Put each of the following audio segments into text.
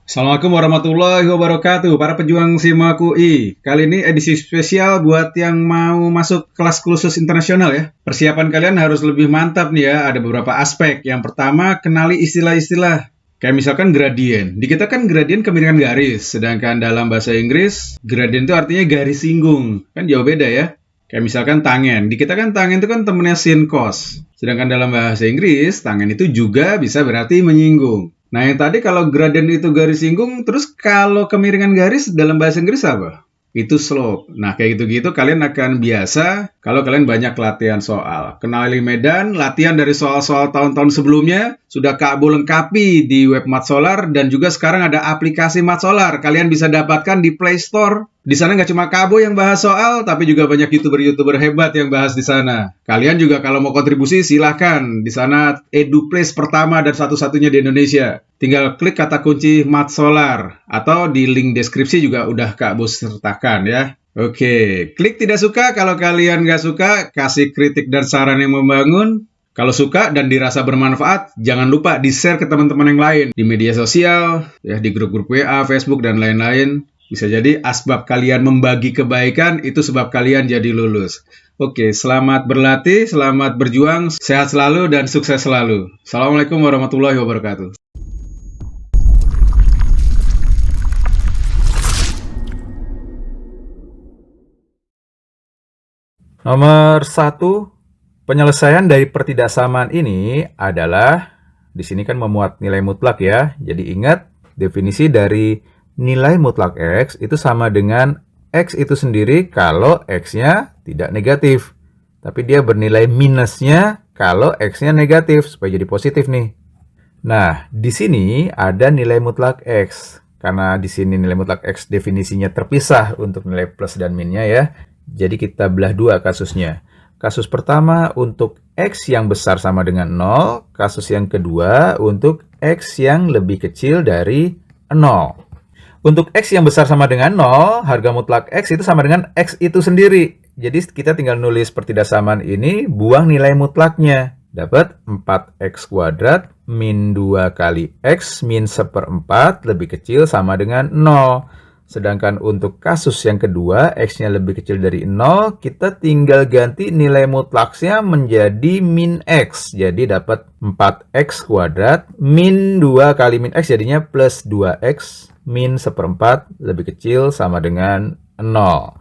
Assalamualaikum warahmatullahi wabarakatuh, para pejuang SIMAK UI. Kali ini edisi spesial buat yang mau masuk kelas khusus internasional ya. Persiapan kalian harus lebih mantap nih ya, ada beberapa aspek. Yang pertama, kenali istilah-istilah. Kayak misalkan gradien. Di kita kan gradien kemiringan garis, sedangkan dalam bahasa Inggris, gradien itu artinya garis singgung. Kan jauh beda ya. Kayak misalkan tangen. Di kita kan tangen itu kan temennya sin cos. Sedangkan dalam bahasa Inggris, tangen itu juga bisa berarti menyinggung. Nah, yang tadi kalau gradien itu garis singgung, terus kalau kemiringan garis dalam bahasa Inggris apa? Itu slope. Nah, kayak gitu-gitu kalian akan biasa kalau kalian banyak latihan soal. Kenali medan, latihan dari soal-soal tahun-tahun sebelumnya, sudah Kak Bo lengkapi di web Matsolar, dan juga sekarang ada aplikasi Matsolar. Kalian bisa dapatkan di Play Store. Di sana nggak cuma Kak Bo yang bahas soal, tapi juga banyak YouTuber-YouTuber hebat yang bahas di sana. Kalian juga kalau mau kontribusi, silahkan. Di sana EduPlace pertama dan satu-satunya di Indonesia. Tinggal klik kata kunci Matsolar, atau di link deskripsi juga udah Kak Bo sertakan ya. Oke, klik tidak suka kalau kalian nggak suka, kasih kritik dan saran yang membangun. Kalau suka dan dirasa bermanfaat, jangan lupa di-share ke teman-teman yang lain. Di media sosial, ya, di grup-grup WA, Facebook, dan lain-lain. Bisa jadi asbab kalian membagi kebaikan, itu sebab kalian jadi lulus. Oke, selamat berlatih, selamat berjuang, sehat selalu, dan sukses selalu. Assalamualaikum warahmatullahi wabarakatuh. Nomor satu, penyelesaian dari pertidaksamaan ini adalah, di sini kan memuat nilai mutlak ya. Jadi ingat, definisi dari nilai mutlak X itu sama dengan X itu sendiri kalau X-nya tidak negatif. Tapi dia bernilai minusnya kalau X-nya negatif, supaya jadi positif nih. Nah, di sini ada nilai mutlak X. Karena di sini nilai mutlak X definisinya terpisah untuk nilai plus dan minnya ya. Jadi kita belah dua kasusnya. Kasus pertama untuk X yang besar sama dengan 0. Kasus yang kedua untuk X yang lebih kecil dari 0. Untuk X yang besar sama dengan 0, harga mutlak X itu sama dengan X itu sendiri. Jadi kita tinggal nulis pertidaksamaan ini, buang nilai mutlaknya. Dapat 4X kuadrat min 2 kali X min 1/4 lebih kecil sama dengan 0. Sedangkan untuk kasus yang kedua, X-nya lebih kecil dari 0, kita tinggal ganti nilai mutlaknya menjadi min X. Jadi dapat 4X kuadrat min 2 kali min X jadinya plus 2X min 1/4 lebih kecil sama dengan 0.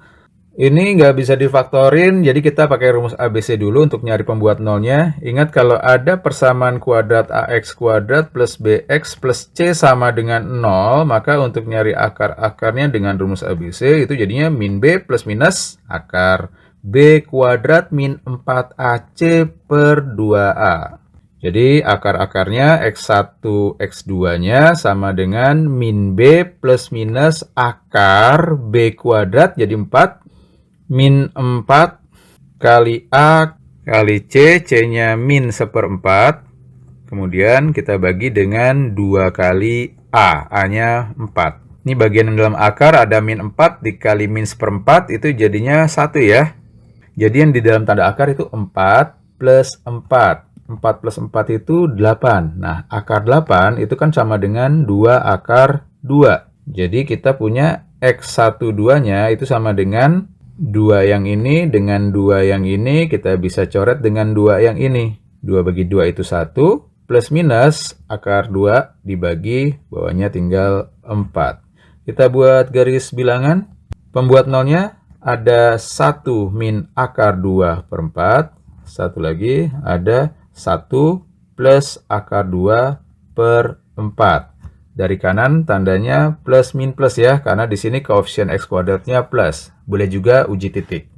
Ini nggak bisa difaktorin, jadi kita pakai rumus ABC dulu untuk nyari pembuat nolnya. Ingat kalau ada persamaan kuadrat AX kuadrat plus BX plus C sama dengan 0, maka untuk nyari akar-akarnya dengan rumus ABC itu jadinya min B plus minus akar B kuadrat min 4AC per 2A. Jadi akar-akarnya X1, X2-nya sama dengan min B plus minus akar B kuadrat jadi 4 min 4 kali A kali C, C-nya min 1/4. Kemudian kita bagi dengan 2 kali A, A-nya 4. Ini bagian yang dalam akar ada min 4 dikali min 1/4, itu jadinya 1 ya. Jadi yang di dalam tanda akar itu 4 plus 4. 4 plus 4 itu 8. Nah, akar 8 itu kan sama dengan 2 akar 2. Jadi kita punya X12-nya itu sama dengan 2 yang ini dengan 2 yang ini, kita bisa coret dengan 2 yang ini. 2 bagi 2 itu 1, plus minus akar 2 dibagi, bawahnya tinggal 4. Kita buat garis bilangan. Pembuat nolnya ada 1 min akar 2/4. Satu lagi ada 1 plus akar 2/4. Dari kanan tandanya plus min plus ya, karena di sini koefisien X kuadratnya plus. Boleh juga uji titik.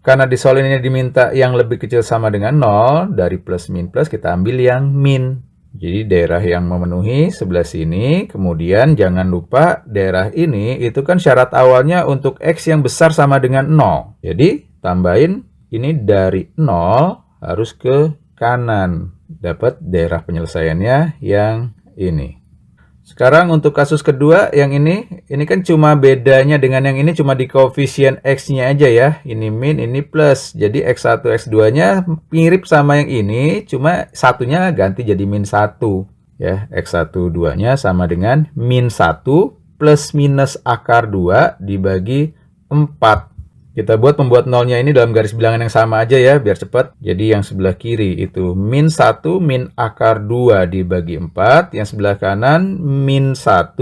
Karena di soal ini diminta yang lebih kecil sama dengan 0, dari plus min plus kita ambil yang min. Jadi daerah yang memenuhi sebelah sini, kemudian jangan lupa daerah ini itu kan syarat awalnya untuk X yang besar sama dengan 0. Jadi tambahin ini dari 0 harus ke kanan. Dapat daerah penyelesaiannya yang ini. Sekarang untuk kasus kedua yang ini kan cuma bedanya dengan yang ini cuma di koefisien X-nya aja ya. Ini min, ini plus. Jadi X1, X2-nya mirip sama yang ini, cuma satunya ganti jadi min 1. Ya, X1 2-nya sama dengan min 1 plus minus akar 2 dibagi 4. Kita membuat nolnya ini dalam garis bilangan yang sama aja ya, biar cepat. Jadi yang sebelah kiri itu min 1 min akar 2 dibagi 4. Yang sebelah kanan min 1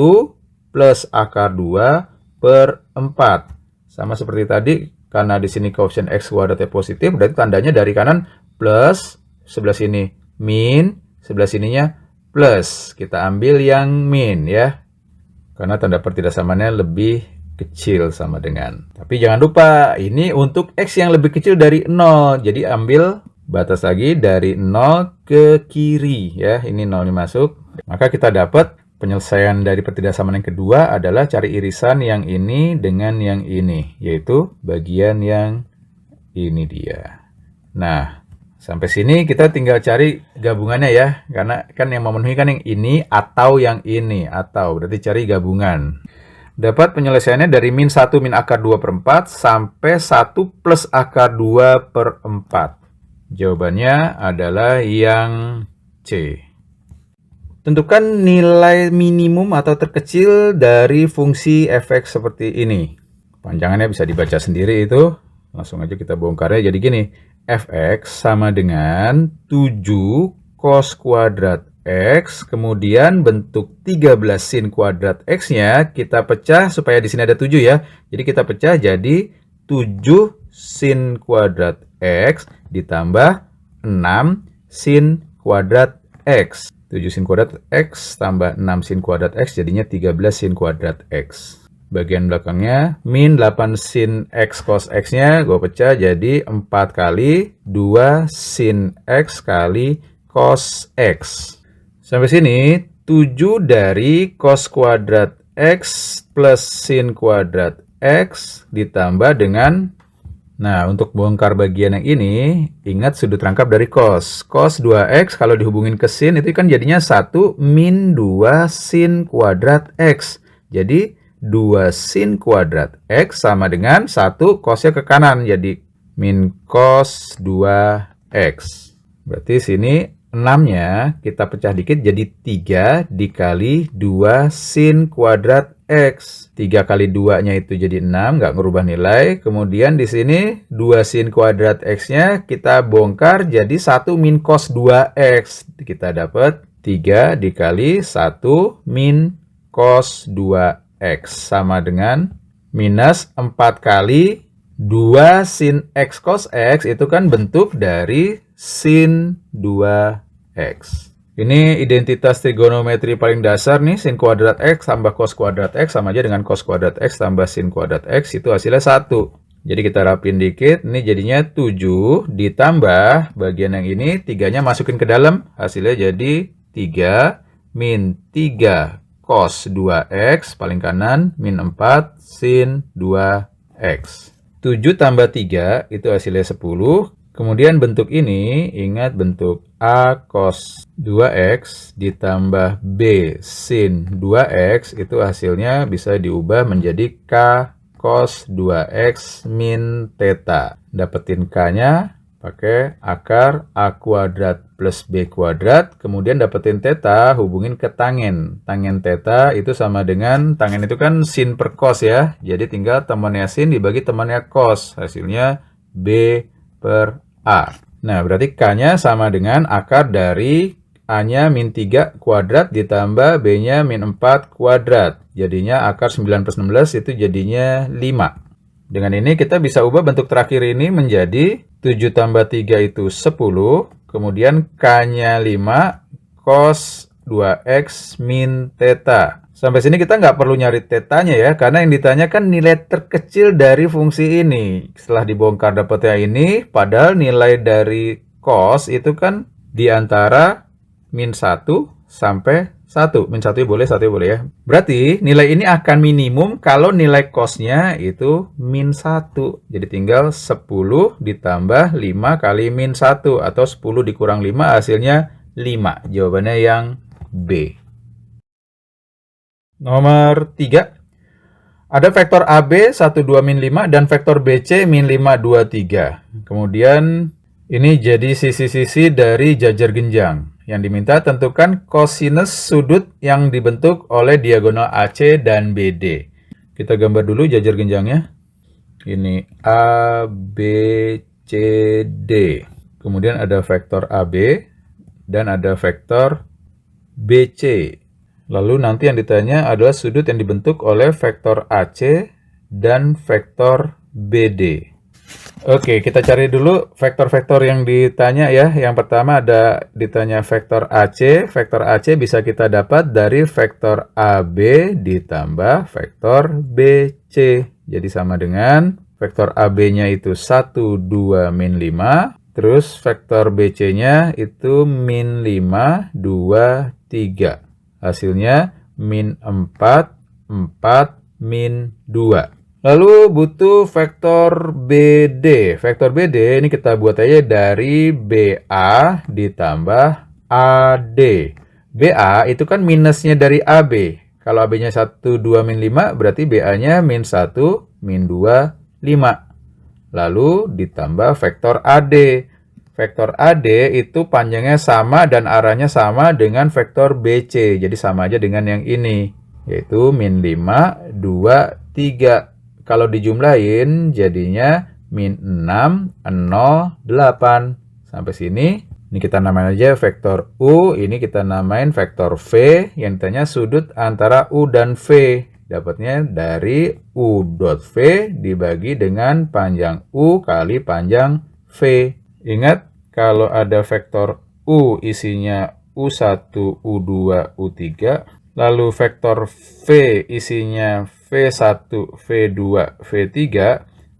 plus akar 2 per 4. Sama seperti tadi, karena di sini koefisien X kuadratnya positif, berarti tandanya dari kanan plus, sebelah sini min, sebelah sininya plus. Kita ambil yang min ya, karena tanda pertidaksamannya lebih kecil sama dengan. Tapi jangan lupa, ini untuk X yang lebih kecil dari 0. Jadi ambil batas lagi dari 0 ke kiri ya. Ini 0 ini masuk. Maka kita dapat penyelesaian dari pertidaksamaan yang kedua adalah cari irisan yang ini dengan yang ini. Yaitu bagian yang ini dia. Nah, sampai sini kita tinggal cari gabungannya ya. Karena kan yang memenuhi kan yang ini atau yang ini. Atau berarti cari gabungan. Dapat penyelesaiannya dari min 1 min akar 2 per 4 sampai 1 plus akar 2 per 4. Jawabannya adalah yang C. Tentukan nilai minimum atau terkecil dari fungsi fx seperti ini. Panjangannya bisa dibaca sendiri itu. Langsung aja kita bongkarnya. Jadi gini, fx sama dengan 7 cos kuadrat X, kemudian bentuk 13 sin kuadrat X-nya kita pecah supaya di sini ada 7 ya. Jadi kita pecah jadi 7 sin kuadrat X ditambah 6 sin kuadrat X. 7 sin kuadrat X tambah 6 sin kuadrat X jadinya 13 sin kuadrat X. Bagian belakangnya min 8 sin X cos X-nya gue pecah jadi 4 kali 2 sin X kali cos X. Sampai sini, 7 dari cos kuadrat X plus sin kuadrat X ditambah dengan, nah untuk bongkar bagian yang ini, ingat sudut rangkap dari cos. Cos 2X kalau dihubungin ke sin itu kan jadinya 1 min 2 sin kuadrat X. Jadi 2 sin kuadrat X sama dengan 1 cosnya ke kanan, jadi min cos 2X. Berarti sini 6-nya kita pecah dikit jadi 3 dikali 2 sin kuadrat X. 3 kali 2-nya itu jadi 6, nggak ngerubah nilai. Kemudian di sini 2 sin kuadrat X-nya kita bongkar jadi 1 min cos 2X. Kita dapat 3 dikali 1 min cos 2X. Sama dengan minus 4 kali 2 sin X cos X itu kan bentuk dari sin 2X. Ini identitas trigonometri paling dasar nih, sin kuadrat X tambah cos kuadrat X sama aja dengan cos kuadrat X tambah sin kuadrat X, itu hasilnya 1. Jadi kita rapin dikit, ini jadinya 7 ditambah bagian yang ini, 3-nya masukin ke dalam, hasilnya jadi 3 min 3 cos 2X, paling kanan, min 4 sin 2X. 7 tambah 3 itu hasilnya 10. Kemudian bentuk ini, ingat bentuk A cos 2X ditambah B sin 2X, itu hasilnya bisa diubah menjadi K cos 2X min theta. Dapetin K-nya pakai akar A kuadrat plus B kuadrat, kemudian dapetin theta, hubungin ke tangen. Tangen theta itu sama dengan, tangen itu kan sin per cos ya, jadi tinggal temannya sin dibagi temannya cos, hasilnya B per A. Nah, berarti K-nya sama dengan akar dari A-nya min 3 kuadrat ditambah B-nya min 4 kuadrat. Jadinya akar 9 plus 16 itu jadinya 5. Dengan ini kita bisa ubah bentuk terakhir ini menjadi 7 tambah 3 itu 10. Kemudian K-nya 5 cos 2X min theta. Sampai sini kita nggak perlu nyari tetanya ya, karena yang ditanyakan nilai terkecil dari fungsi ini. Setelah dibongkar dapatnya ini, padahal nilai dari cos itu kan di antara min 1 sampai 1. Min 1 boleh, 1 boleh ya. Berarti nilai ini akan minimum kalau nilai cosnya itu min 1. Jadi tinggal 10 ditambah 5 kali min 1. Atau 10 dikurang 5 hasilnya 5. Jawabannya yang B. Nomor 3. Ada vektor AB 1, 2, min 5 dan vektor BC min 5, 2, 3. Kemudian ini jadi sisi-sisi dari jajar genjang. Yang diminta tentukan kosinus sudut yang dibentuk oleh diagonal AC dan BD. Kita gambar dulu jajar genjangnya. Ini A, B, C, D. Kemudian ada vektor AB dan ada vektor BC. Lalu nanti yang ditanya adalah sudut yang dibentuk oleh vektor AC dan vektor BD. Oke, kita cari dulu vektor-vektor yang ditanya ya. Yang pertama ada ditanya vektor AC. Vektor AC bisa kita dapat dari vektor AB ditambah vektor BC. Jadi sama dengan vektor AB-nya itu 1, 2, min 5. Terus vektor BC-nya itu min 5, 2, 3. Hasilnya min 4, 4, min 2. Lalu butuh vektor BD. Vektor BD ini kita buat aja dari BA ditambah AD. BA itu kan minusnya dari AB. Kalau AB-nya 1, 2, min 5, berarti BA-nya min 1, min 2, 5. Lalu ditambah vektor AD. Vektor AD itu panjangnya sama dan arahnya sama dengan vektor BC. Jadi sama aja dengan yang ini. Yaitu min 5, 2, 3. Kalau dijumlahin jadinya min 6, 0, 8. Sampai sini. Ini kita namain aja vektor U. Ini kita namain vektor V. Yang ditanya sudut antara U dan V. Dapatnya dari U dot V dibagi dengan panjang U kali panjang V. Ingat, kalau ada vektor U isinya U1, U2, U3. Lalu vektor V isinya V1, V2, V3,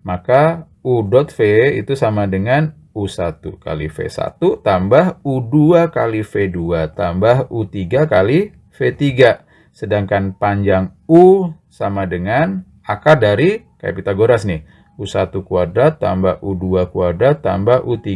maka U dot V itu sama dengan U1 kali V1 tambah U2 kali V2 tambah U3 kali V3. Sedangkan panjang U sama dengan akar dari kayak Pitagoras nih. U1 kuadrat tambah U2 kuadrat tambah U3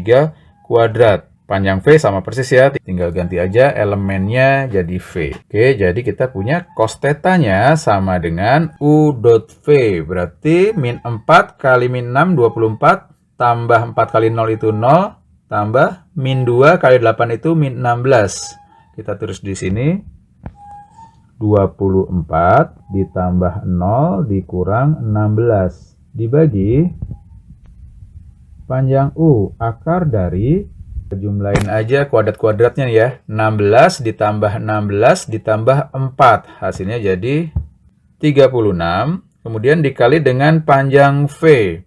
kuadrat. Panjang V sama persis ya, tinggal ganti aja elemennya jadi V. Oke, jadi kita punya cos theta-nya sama dengan U dot V. Berarti min 4 kali min 6, 24, tambah 4 kali 0 itu 0, tambah min 2 kali 8 itu min 16. Kita tulis di sini, 24 ditambah 0 dikurang 16. Dibagi panjang U, akar dari jumlahin aja kuadrat-kuadratnya ya. 16 ditambah 16 ditambah 4. Hasilnya jadi 36. Kemudian dikali dengan panjang V.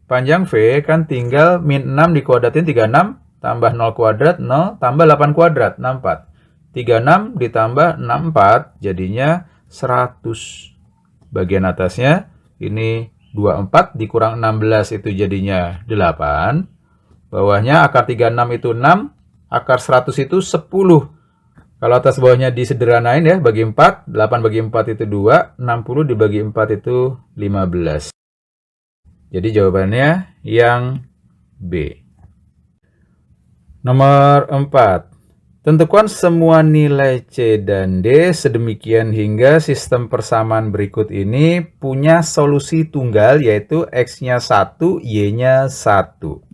Panjang V kan tinggal min 6 dikuadratin 36. Tambah 0 kuadrat 0. Tambah 8 kuadrat 64. 36 ditambah 64 jadinya 100. Bagian atasnya ini 24 dikurang 16 itu jadinya 8. Bawahnya akar 36 itu 6, akar 100 itu 10. Kalau atas bawahnya disederhanain ya, bagi 4, 8 bagi 4 itu 2, 60 dibagi 4 itu 15. Jadi jawabannya yang B. Nomor 4. Tentukan semua nilai C dan D sedemikian hingga sistem persamaan berikut ini punya solusi tunggal yaitu X-nya 1, Y-nya 1.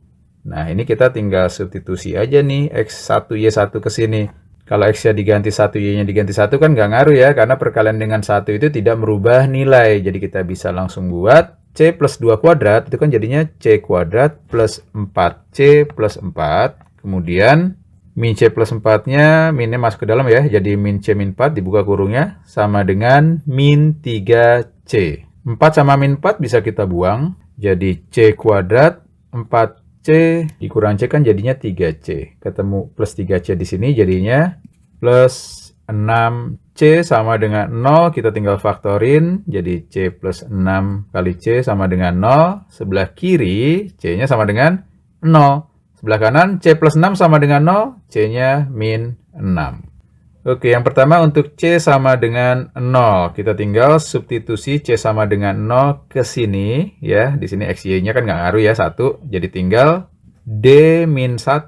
Nah, ini kita tinggal substitusi aja nih, X1, Y1 ke sini. Kalau X-nya diganti 1, Y-nya diganti 1 kan nggak ngaruh ya, karena perkalian dengan 1 itu tidak merubah nilai. Jadi kita bisa langsung buat C plus 2 kuadrat, itu kan jadinya C kuadrat plus 4C plus 4. Kemudian, min C plus 4-nya, minnya masuk ke dalam ya, jadi min C min 4 dibuka kurungnya, sama dengan min 3C. 4 sama min 4 bisa kita buang, jadi C kuadrat 4 C dikurang C kan jadinya 3C. Ketemu plus 3C di sini jadinya plus 6C sama dengan 0. Kita tinggal faktorin. Jadi C plus 6 kali C sama dengan 0. Sebelah kiri C-nya sama dengan 0. Sebelah kanan C plus 6 sama dengan 0. C-nya min 6. Oke, yang pertama untuk C sama dengan 0. Kita tinggal substitusi C sama dengan 0 ke sini. Ya, di sini X, Y-nya kan nggak ngaruh ya, 1. Jadi tinggal D min 1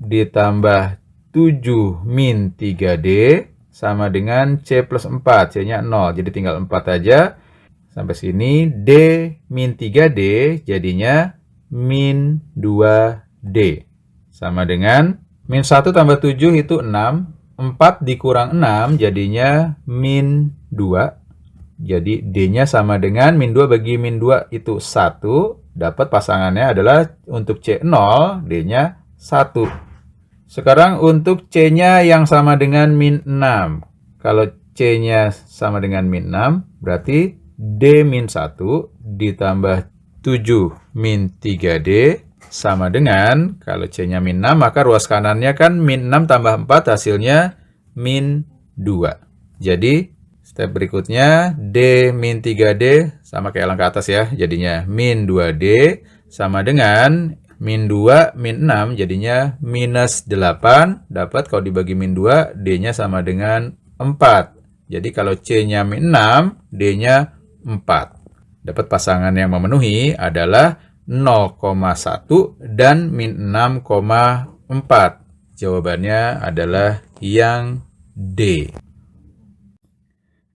ditambah 7 min 3D sama dengan C plus 4. C-nya 0, jadi tinggal 4 aja. Sampai sini D min 3D jadinya min 2D. Sama dengan min 1 tambah 7 itu 6. 4 dikurang 6 jadinya min 2. Jadi D-nya sama dengan min 2 bagi min 2 itu 1. Dapat pasangannya adalah untuk C0, D-nya 1. Sekarang untuk C-nya yang sama dengan min 6. Kalau C-nya sama dengan min 6, berarti D min 1 ditambah 7 min 3D sama dengan, kalau C-nya min 6, maka ruas kanannya kan min 6 tambah 4 hasilnya min 2. Jadi step berikutnya D min 3D sama kayak yang ke atas ya, jadinya min 2D sama dengan min 2 min 6 jadinya minus 8. Dapat kalau dibagi min 2, D-nya sama dengan 4. Jadi kalau C-nya min 6, D-nya 4. Dapat pasangan yang memenuhi adalah 0,1 dan min 6,4. Jawabannya adalah yang D.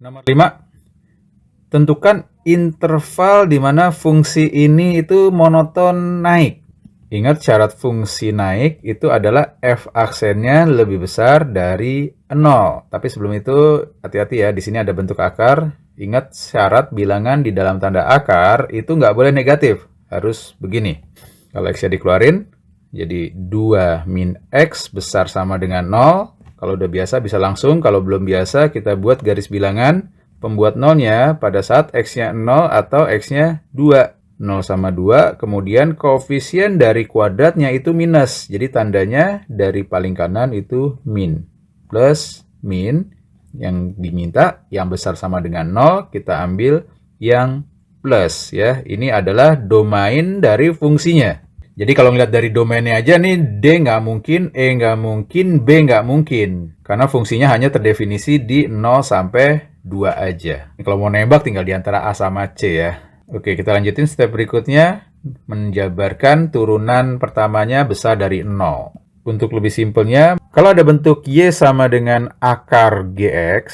Nomor 5. Tentukan interval di mana fungsi ini itu monoton naik. Ingat syarat fungsi naik itu adalah f aksennya lebih besar dari 0. Tapi sebelum itu hati-hati ya, di sini ada bentuk akar. Ingat syarat bilangan di dalam tanda akar itu nggak boleh negatif. Harus begini. Kalau x-nya dikeluarin, jadi 2 min x besar sama dengan 0. Kalau udah biasa bisa langsung, kalau belum biasa kita buat garis bilangan pembuat nolnya pada saat x-nya 0 atau x-nya 2. 0 sama 2, kemudian koefisien dari kuadratnya itu minus. Jadi tandanya dari paling kanan itu min. Plus, min, yang diminta yang besar sama dengan 0, kita ambil yang plus ya. Ini adalah domain dari fungsinya. Jadi kalau ngeliat dari domainnya aja nih, D nggak mungkin, E nggak mungkin, B nggak mungkin. Karena fungsinya hanya terdefinisi di 0 sampai 2 aja. Ini kalau mau nembak tinggal di antara A sama C ya. Oke, kita lanjutin step berikutnya. Menjabarkan turunan pertamanya besar dari 0. Untuk lebih simpelnya, kalau ada bentuk Y sama dengan akar GX,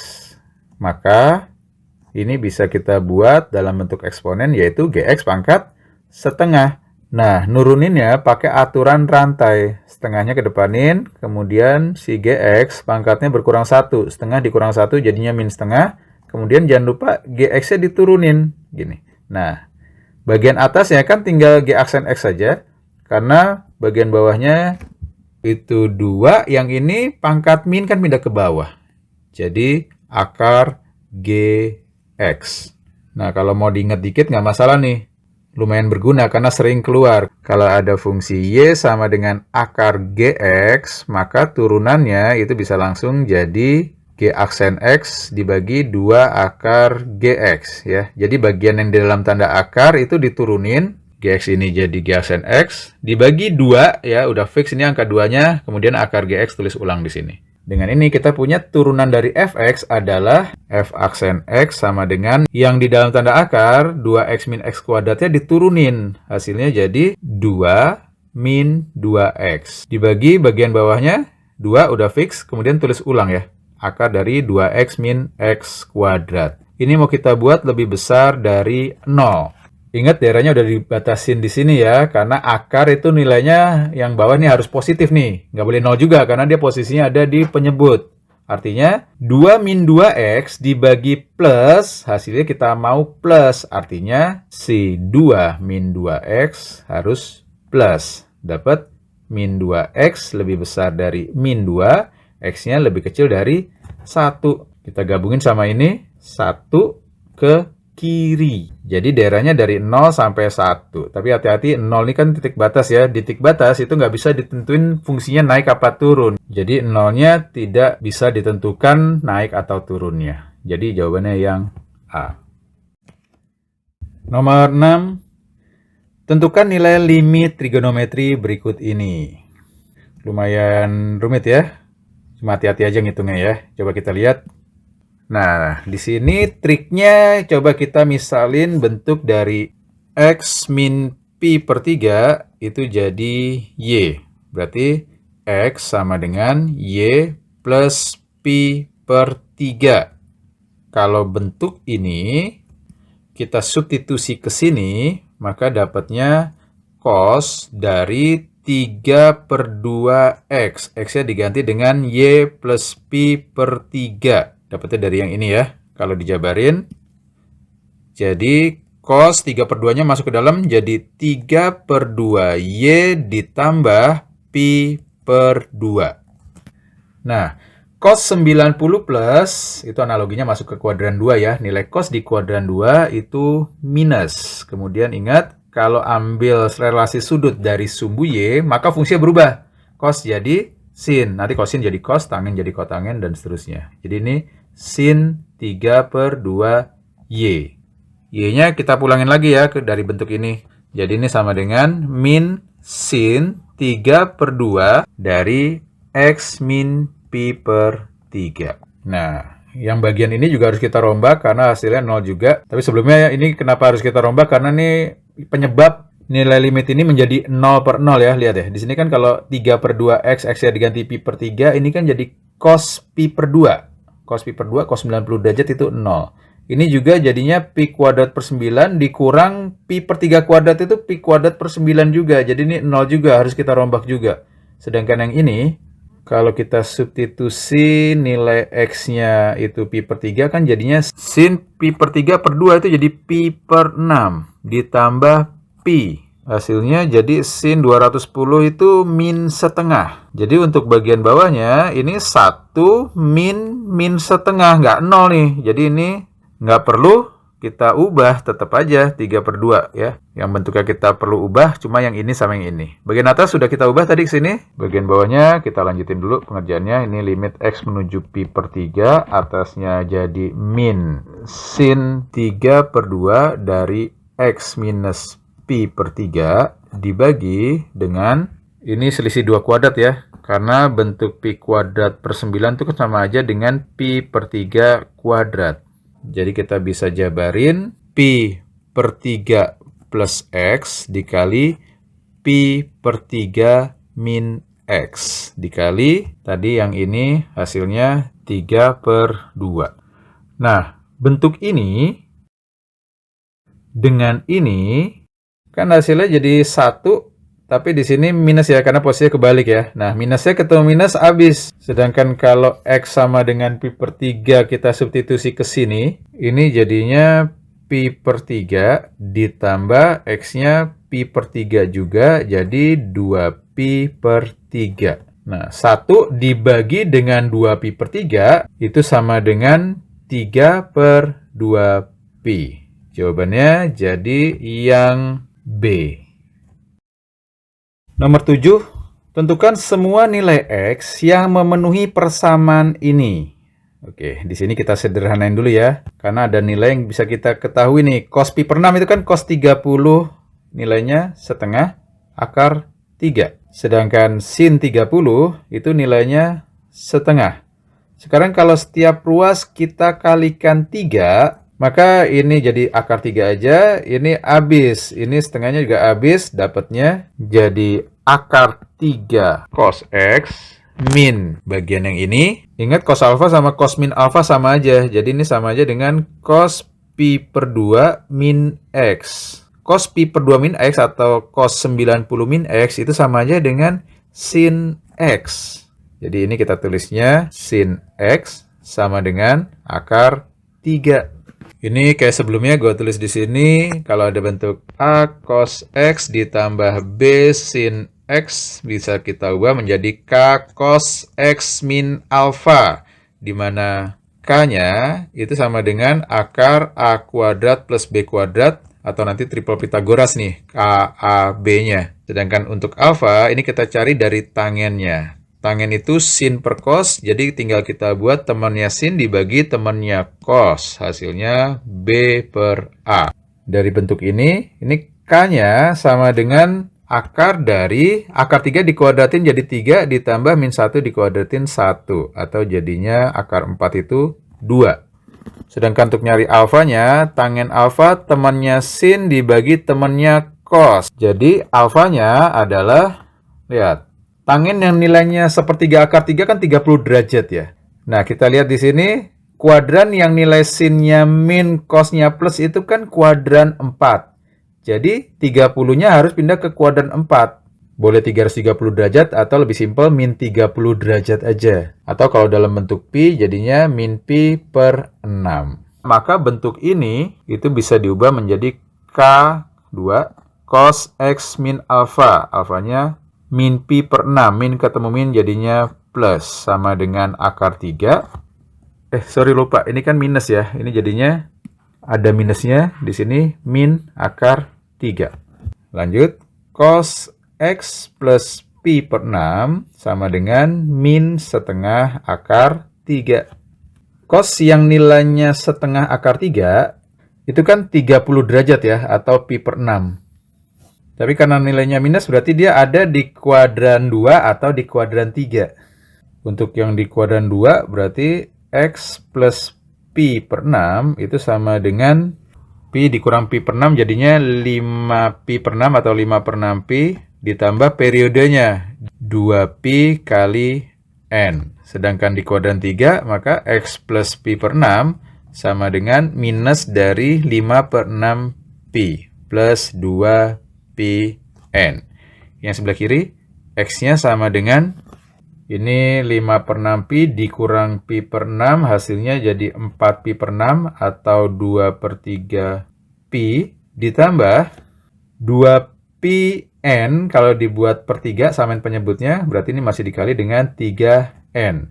maka ini bisa kita buat dalam bentuk eksponen yaitu GX pangkat setengah. Nah, nuruninnya pakai aturan rantai. Setengahnya kedepanin, kemudian si GX pangkatnya berkurang 1. Setengah dikurang 1 jadinya min setengah. Kemudian jangan lupa GX-nya diturunin. Gini. Nah, bagian atasnya kan tinggal G aksen X saja. Karena bagian bawahnya itu 2, yang ini pangkat min kan pindah ke bawah. Jadi akar GX. Nah, kalau mau diingat dikit nggak masalah nih. Lumayan berguna karena sering keluar. Kalau ada fungsi Y sama dengan akar GX, maka turunannya itu bisa langsung jadi G aksen X dibagi 2 akar GX. Ya. Jadi bagian yang di dalam tanda akar itu diturunin. GX ini jadi G aksen X, dibagi 2, ya udah fix ini angka 2-nya, kemudian akar GX tulis ulang di sini. Dengan ini kita punya turunan dari fx adalah f aksen x sama dengan yang di dalam tanda akar 2x min x kuadratnya diturunin. Hasilnya jadi 2 min 2x. Dibagi bagian bawahnya 2 udah fix, kemudian tulis ulang ya. Akar dari 2x min x kuadrat. Ini mau kita buat lebih besar dari 0. Ingat daerahnya udah dibatasin di sini ya, karena akar itu nilainya yang bawah nih harus positif nih. Nggak boleh 0 juga, karena dia posisinya ada di penyebut. Artinya 2 min 2x dibagi plus, hasilnya kita mau plus. Artinya si 2 min 2x harus plus. Dapat min 2x lebih besar dari min 2, x-nya lebih kecil dari 1. Kita gabungin sama ini, 1 ke kiri. Jadi daerahnya dari 0 sampai 1. Tapi hati-hati, 0 ini kan titik batas ya. Di titik batas itu nggak bisa ditentuin fungsinya naik apa turun. Jadi 0-nya tidak bisa ditentukan naik atau turunnya. Jadi jawabannya yang A. Nomor 6. Tentukan nilai limit trigonometri berikut ini. Lumayan rumit ya. Cuma hati-hati aja ngitungnya ya. Coba kita lihat. Nah, di sini triknya coba kita misalin bentuk dari x min pi per 3 itu jadi y. Berarti x sama dengan y plus pi per 3. Kalau bentuk ini kita substitusi ke sini, maka dapatnya cos dari 3/2x. X-nya diganti dengan Y plus Pi per 3. Dapatnya dari yang ini ya. Kalau dijabarin, jadi cos 3/2-nya masuk ke dalam, jadi 3/2Y ditambah Pi per 2. Nah, cos 90 plus, itu analoginya masuk ke kuadran 2 ya. Nilai cos di kuadran 2 itu minus. Kemudian ingat, kalau ambil relasi sudut dari sumbu Y, maka fungsinya berubah. Cos jadi sin. Nanti kosin jadi cos, tangen jadi kotangen, dan seterusnya. Jadi ini sin 3/2Y. Y-nya kita pulangin lagi ya dari bentuk ini. Jadi ini sama dengan min sin 3/2 dari X min Pi per 3. Nah, yang bagian ini juga harus kita rombak karena hasilnya 0 juga. Tapi sebelumnya ini kenapa harus kita rombak? Karena ini penyebab nilai limit ini menjadi 0/0 ya. Lihat ya, di sini kan kalau 3/2x, x-nya diganti Pi per 3, ini kan jadi cos Pi per 2. Cos Pi per 2, cos 90 derajat itu 0. Ini juga jadinya Pi kuadrat per 9 dikurang Pi per 3 kuadrat itu Pi kuadrat per 9 juga. Jadi ini 0 juga, harus kita rombak juga. Sedangkan yang ini, kalau kita substitusi nilai X-nya itu Pi per 3 kan jadinya sin Pi per 3 per 2 itu jadi Pi per 6 ditambah Pi. Hasilnya jadi sin 210 itu min setengah. Jadi untuk bagian bawahnya ini 1 min setengah, nggak 0 nih. Jadi ini nggak perlu kita ubah, tetap aja 3/2 ya. Yang bentuknya kita perlu ubah cuma yang ini sama yang ini. Bagian atas sudah kita ubah tadi ke sini. Bagian bawahnya kita lanjutin dulu pengerjaannya. Ini limit X menuju Pi per 3. Atasnya jadi min sin 3/2 dari X minus Pi per 3 dibagi dengan, ini selisih 2 kuadrat ya. Karena bentuk Pi kuadrat per 9 itu sama aja dengan Pi per 3 kuadrat. Jadi kita bisa jabarin Pi per 3 plus X dikali Pi per 3 min X dikali, tadi yang ini hasilnya 3/2. Nah, bentuk ini dengan ini kan hasilnya jadi 1, tapi di sini minus ya, karena posisinya kebalik ya. Nah, minusnya ketemu minus, habis. Sedangkan kalau X sama dengan Pi per 3 kita substitusi ke sini, ini jadinya Pi per 3 ditambah X-nya Pi per 3 juga, jadi 2Pi per 3. Nah, 1 dibagi dengan 2Pi per 3 itu sama dengan 3/2Pi. Jawabannya jadi yang B. Nomor 7, tentukan semua nilai X yang memenuhi persamaan ini. Oke, di sini kita sederhanain dulu ya. Karena ada nilai yang bisa kita ketahui nih. Cos Pi per 6 itu kan cos 30, nilainya setengah akar 3. Sedangkan sin 30 itu nilainya setengah. Sekarang kalau setiap ruas kita kalikan 3, maka ini jadi akar 3 aja, ini habis. Ini setengahnya juga habis, dapatnya jadi akar 3 cos X min bagian yang ini. Ingat cos alfa sama cos min alfa sama aja. Jadi ini sama aja dengan cos Pi per 2 min X. Cos Pi per 2 min X atau cos 90 min X itu sama aja dengan sin X. Jadi ini kita tulisnya sin X sama dengan akar 3. Ini kayak sebelumnya gue tulis di sini, kalau ada bentuk A cos X ditambah B sin X bisa kita ubah menjadi K cos X min alfa, di mana K-nya itu sama dengan akar A kuadrat plus B kuadrat, atau nanti triple Pitagoras nih, KAB-nya. Sedangkan untuk alfa ini kita cari dari tangennya. Tangen itu sin per cos, jadi tinggal kita buat temannya sin dibagi temannya cos. Hasilnya B per A. Dari bentuk ini K-nya sama dengan akar dari akar 3 dikuadratin jadi 3 ditambah min 1 dikuadratin 1. Atau jadinya akar 4 itu 2. Sedangkan untuk nyari alfanya, tangen alfa temannya sin dibagi temannya cos. Jadi alfanya adalah, lihat, tangen yang nilainya sepertiga akar 3 kan 30 derajat ya. Nah, kita lihat di sini, kuadran yang nilai sinnya min, cosnya plus itu kan kuadran 4. Jadi, 30-nya harus pindah ke kuadran 4. Boleh 330 derajat atau lebih simpel min 30 derajat aja. Atau kalau dalam bentuk pi jadinya min pi per 6. Maka bentuk ini itu bisa diubah menjadi K2 cos X min alfa. Alfanya min pi per 6. Min ketemu min jadinya plus sama dengan akar 3. Sorry lupa. Ini kan minus ya. Ini jadinya ada minusnya. Di sini min akar 3. Lanjut. Cos X plus pi per 6 sama dengan min setengah akar 3. Cos yang nilainya setengah akar 3 itu kan 30 derajat ya, atau pi per 6. Tapi karena nilainya minus berarti dia ada di kuadran 2 atau di kuadran 3. Untuk yang di kuadran 2 berarti X plus pi per 6 itu sama dengan pi dikurang pi per 6 jadinya 5 pi per 6 atau 5 per 6 pi ditambah periodenya 2pi kali n. Sedangkan di kuadran 3 maka X plus pi per 6 sama dengan minus dari 5 per 6 pi plus 2pi n. Yang sebelah kiri X-nya sama dengan ini 5 per 6 pi dikurang pi per 6 hasilnya jadi 4 pi per 6 atau 2 per 3 pi ditambah 2pi n kalau dibuat per 3 samain penyebutnya berarti ini masih dikali dengan 3n.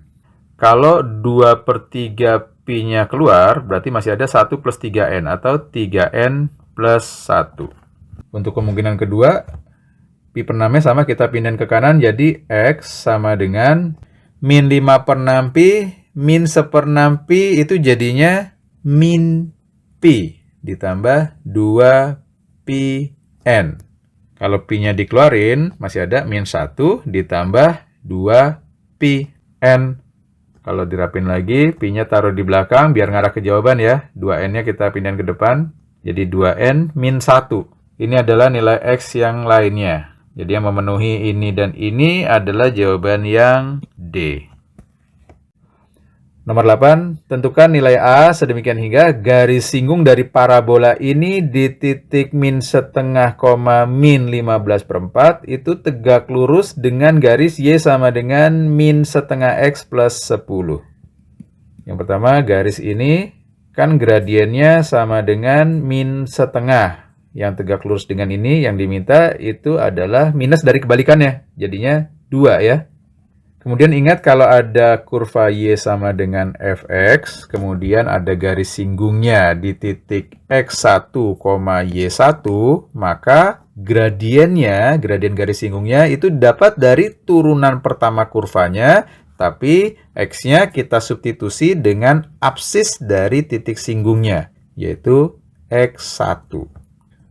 Kalau 2 per 3 pi-nya keluar berarti masih ada 1 plus 3n atau 3n plus 1. Untuk kemungkinan kedua pi per 6-nya sama kita pindahin ke kanan jadi X sama dengan min 5 per 6 pi min 1 per 6 pi itu jadinya min pi ditambah 2 pi n. Kalau pi-nya dikeluarin, masih ada min 1 ditambah 2 pi n. Kalau dirapin lagi, pi-nya taruh di belakang biar ngarah ke jawaban ya. 2n-nya kita pindahin ke depan, jadi 2n min 1. Ini adalah nilai X yang lainnya. Jadi yang memenuhi ini dan ini adalah jawaban yang D. Nomor 8, tentukan nilai A sedemikian hingga garis singgung dari parabola ini di titik min setengah, min 15/4 itu tegak lurus dengan garis Y sama dengan min setengah X plus 10. Yang pertama, garis ini kan gradiennya sama dengan min setengah. Yang tegak lurus dengan ini yang diminta itu adalah minus dari kebalikannya. Jadinya 2 ya. Kemudian ingat kalau ada kurva Y sama dengan Fx, kemudian ada garis singgungnya di titik X1, Y1, maka gradien garis singgungnya itu dapat dari turunan pertama kurvanya, tapi X-nya kita substitusi dengan absis dari titik singgungnya, yaitu X1.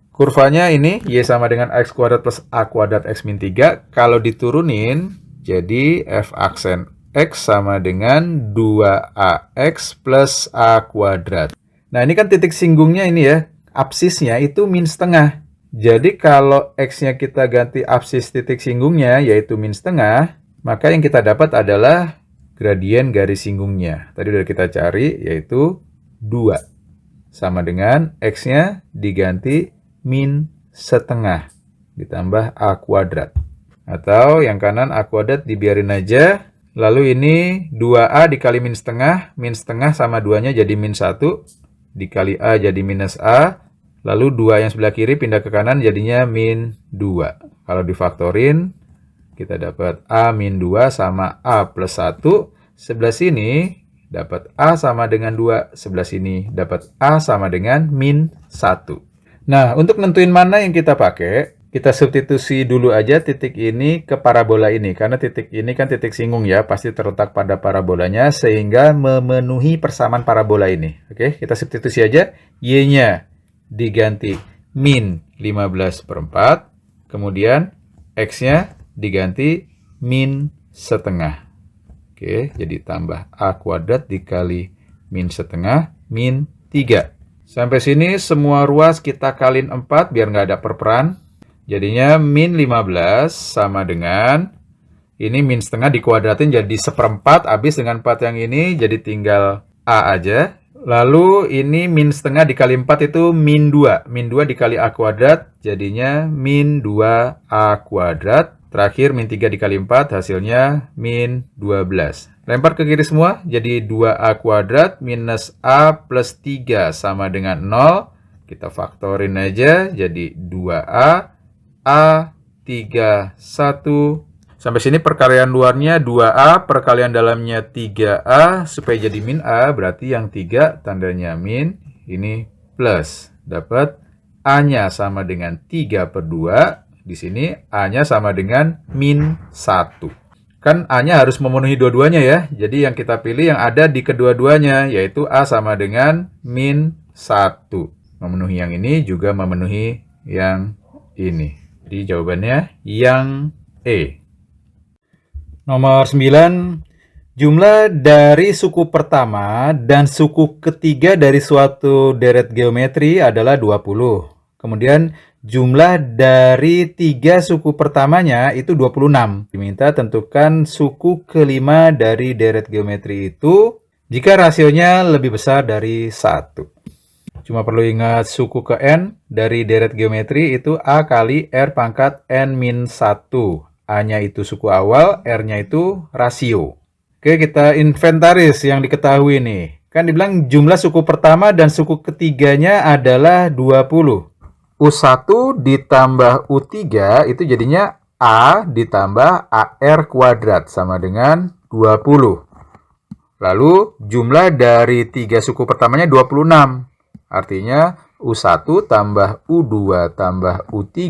Kurvanya ini Y sama dengan X kuadrat plus A kuadrat X min 3, kalau diturunin, jadi F aksen X sama dengan 2AX plus A kuadrat. Nah ini kan titik singgungnya ini ya, absisnya itu min setengah. Jadi kalau X-nya kita ganti absis titik singgungnya yaitu min setengah, maka yang kita dapat adalah gradien garis singgungnya. Tadi udah kita cari yaitu 2. Sama dengan X-nya diganti min setengah ditambah A kuadrat. Atau yang kanan A kuadrat dibiarin aja. Lalu ini 2A dikali min setengah sama 2-nya jadi min 1. Dikali A jadi minus A. Lalu 2 yang sebelah kiri pindah ke kanan jadinya min 2. Kalau difaktorin, kita dapat A min 2 sama A plus 1. Sebelah sini dapat A sama dengan 2. Sebelah sini dapat A sama dengan min 1. Nah, untuk nentuin mana yang kita pakai, kita substitusi dulu aja titik ini ke parabola ini. Karena titik ini kan titik singgung ya. Pasti terletak pada parabolanya. Sehingga memenuhi persamaan parabola ini. Oke, kita substitusi aja. Y-nya diganti min 15/4. Kemudian X-nya diganti min setengah. Oke, jadi tambah A kuadrat dikali min setengah min 3. Sampai sini semua ruas kita kaliin 4 biar nggak ada perperan. Jadinya min 15 sama dengan, ini min setengah dikuadratin jadi 1/4, habis dengan 4 yang ini, jadi tinggal A aja. Lalu ini min setengah dikali 4 itu min 2. Min 2 dikali A kuadrat jadinya min 2A kuadrat. Terakhir min 3 dikali 4 hasilnya min 12. Lempar ke kiri semua jadi 2A kuadrat minus A plus 3 sama dengan 0. Kita faktorin aja jadi 2A, A, 3, 1. Sampai sini perkalian luarnya 2A, perkalian dalamnya 3A, supaya jadi min A, berarti yang 3 tandanya min, ini plus. Dapat A-nya sama dengan 3/2, di sini A-nya sama dengan min 1. Kan A-nya harus memenuhi dua-duanya ya, jadi yang kita pilih yang ada di kedua-duanya, yaitu A sama dengan min 1. Memenuhi yang ini juga memenuhi yang ini. Jadi jawabannya yang E. Nomor 9, jumlah dari suku pertama dan suku ketiga dari suatu deret geometri adalah 20. Kemudian jumlah dari 3 suku pertamanya itu 26. Diminta tentukan suku kelima dari deret geometri itu jika rasionya lebih besar dari 1. Cuma perlu ingat suku ke N dari deret geometri itu A kali R pangkat N-1. A-nya itu suku awal, R-nya itu rasio. Oke, kita inventaris yang diketahui nih. Kan dibilang jumlah suku pertama dan suku ketiganya adalah 20. U1 ditambah U3 itu jadinya A ditambah AR kuadrat sama dengan 20. Lalu jumlah dari 3 suku pertamanya 26. Artinya U1 tambah U2 tambah U3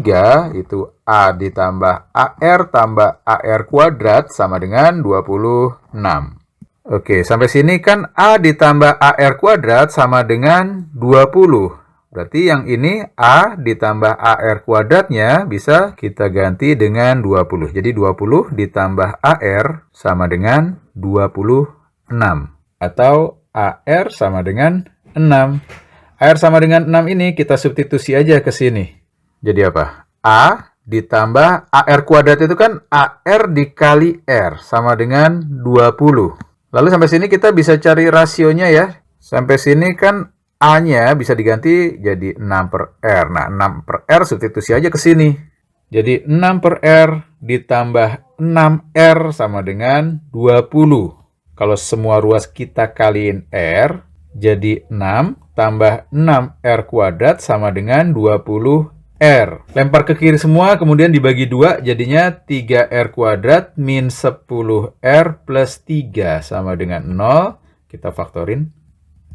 itu A ditambah AR tambah AR kuadrat sama dengan 26. Oke, sampai sini kan A ditambah AR kuadrat sama dengan 20. Berarti yang ini A ditambah AR kuadratnya bisa kita ganti dengan 20. Jadi 20 ditambah AR sama dengan 26. Atau AR sama dengan 6. AR sama dengan 6 ini kita substitusi aja ke sini. Jadi apa? A ditambah AR kuadrat itu kan AR dikali R sama dengan 20. Lalu sampai sini kita bisa cari rasionya ya. Sampai sini kan A-nya bisa diganti jadi 6/R. Nah, 6/R substitusi aja ke sini. Jadi 6/R ditambah 6R sama dengan 20. Kalau semua ruas kita kaliin R, jadi 6 tambah 6R kuadrat sama dengan 20R. Lempar ke kiri semua, kemudian dibagi 2, jadinya 3R kuadrat min 10R plus 3 sama dengan 0. Kita faktorin.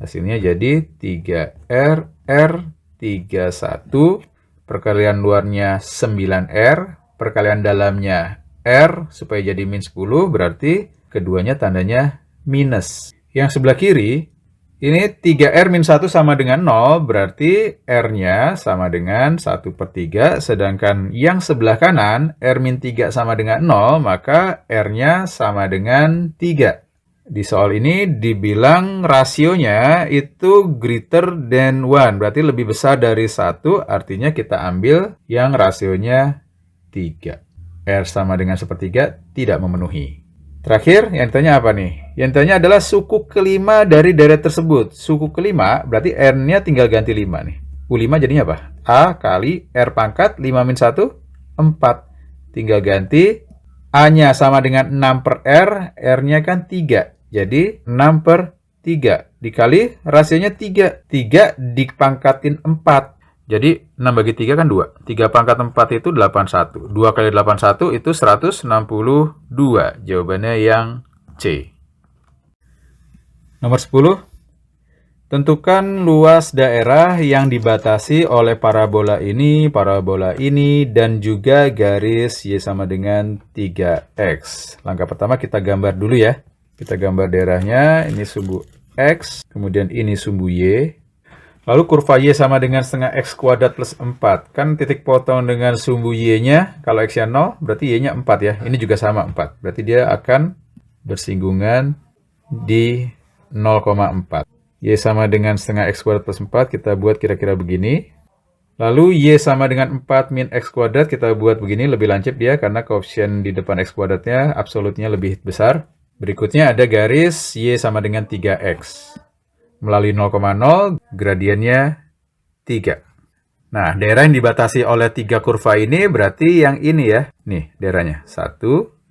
Hasilnya jadi 3R, R, 31. Perkalian luarnya 9R. Perkalian dalamnya R, supaya jadi min 10, berarti keduanya tandanya minus. Yang sebelah kiri, ini 3R min 1 sama dengan 0, berarti R-nya sama dengan 1/3, sedangkan yang sebelah kanan, R min 3 sama dengan 0, maka R-nya sama dengan 3. Di soal ini dibilang rasionya itu greater than 1, berarti lebih besar dari 1, artinya kita ambil yang rasionya 3. R sama dengan 1/3 tidak memenuhi. Terakhir, yang ditanya apa nih? Yang ditanya adalah suku kelima dari deret tersebut. Suku kelima, berarti R-nya tinggal ganti 5 nih. U5 jadinya apa? A kali R pangkat 5 min 1, 4. Tinggal ganti. A-nya sama dengan 6/R, R-nya kan 3. Jadi 6/3. Dikali rasionya 3. 3 dipangkatin 4. Jadi 6 bagi 3 kan 2. 3 pangkat 4 itu 81. 2 kali 81 itu 162. Jawabannya yang C. Nomor 10. Tentukan luas daerah yang dibatasi oleh parabola ini, dan juga garis Y sama dengan 3X. Langkah pertama kita gambar dulu ya. Kita gambar daerahnya. Ini sumbu X, kemudian ini sumbu Y. Lalu kurva Y sama dengan setengah X kuadrat plus 4. Kan titik potong dengan sumbu Y-nya, kalau X-nya 0, berarti Y-nya 4 ya. Ini juga sama 4. Berarti dia akan bersinggungan di 0,4. Y sama dengan setengah X kuadrat plus 4, kita buat kira-kira begini. Lalu Y sama dengan 4 min X kuadrat, kita buat begini, lebih lancip dia, karena koefisien di depan X kuadratnya absolutnya lebih besar. Berikutnya ada garis Y sama dengan 3X. Melalui 0,0, gradiennya 3. Nah, daerah yang dibatasi oleh 3 kurva ini berarti yang ini ya. Nih, daerahnya. 1,